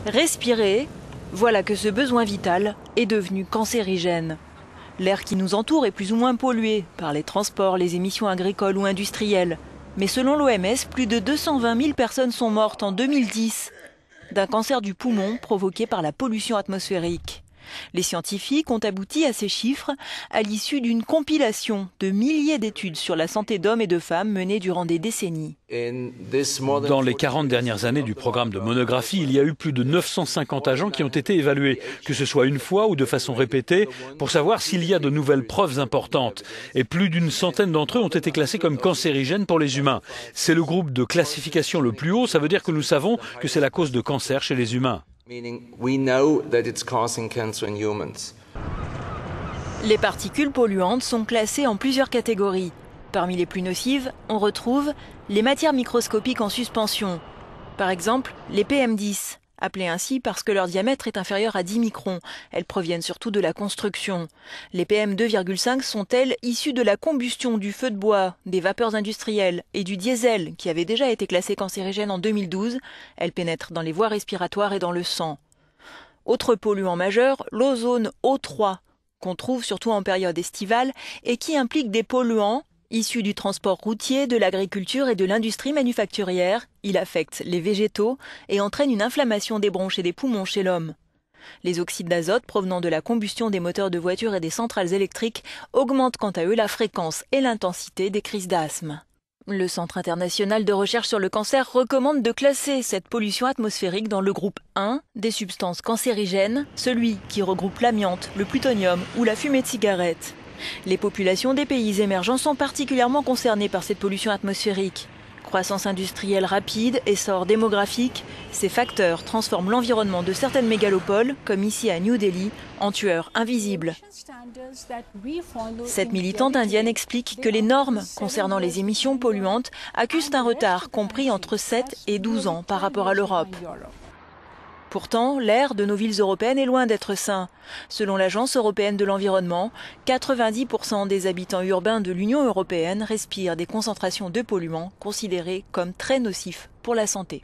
Respirer, voilà que ce besoin vital est devenu cancérigène. L'air qui nous entoure est plus ou moins pollué par les transports, les émissions agricoles ou industrielles. Mais selon l'OMS, plus de 220 000 personnes sont mortes en 2010 d'un cancer du poumon provoqué par la pollution atmosphérique. Les scientifiques ont abouti à ces chiffres à l'issue d'une compilation de milliers d'études sur la santé d'hommes et de femmes menées durant des décennies. Dans les 40 dernières années du programme de monographie, il y a eu plus de 950 agents qui ont été évalués, que ce soit une fois ou de façon répétée, pour savoir s'il y a de nouvelles preuves importantes. Et plus d'une centaine d'entre eux ont été classés comme cancérigènes pour les humains. C'est le groupe de classification le plus haut, ça veut dire que nous savons que c'est la cause de cancer chez les humains. Les particules polluantes sont classées en plusieurs catégories. Parmi les plus nocives, on retrouve les matières microscopiques en suspension. Par exemple, les PM10, appelées ainsi parce que leur diamètre est inférieur à 10 microns. Elles proviennent surtout de la construction. Les PM2,5 sont, elles, issues de la combustion du feu de bois, des vapeurs industrielles et du diesel, qui avait déjà été classé cancérigène en 2012. Elles pénètrent dans les voies respiratoires et dans le sang. Autre polluant majeur, l'ozone O3, qu'on trouve surtout en période estivale et qui implique des polluants issus du transport routier, de l'agriculture et de l'industrie manufacturière. Il affecte les végétaux et entraîne une inflammation des bronches et des poumons chez l'homme. Les oxydes d'azote provenant de la combustion des moteurs de voitures et des centrales électriques augmentent quant à eux la fréquence et l'intensité des crises d'asthme. Le Centre international de recherche sur le cancer recommande de classer cette pollution atmosphérique dans le groupe 1 des substances cancérigènes, celui qui regroupe l'amiante, le plutonium ou la fumée de cigarette. Les populations des pays émergents sont particulièrement concernées par cette pollution atmosphérique. Croissance industrielle rapide, essor démographique, ces facteurs transforment l'environnement de certaines mégalopoles, comme ici à New Delhi, en tueurs invisibles. Cette militante indienne explique que les normes concernant les émissions polluantes accusent un retard compris entre 7 et 12 ans par rapport à l'Europe. Pourtant, l'air de nos villes européennes est loin d'être sain. Selon l'Agence européenne de l'environnement, 90% des habitants urbains de l'Union européenne respirent des concentrations de polluants considérés comme très nocifs pour la santé.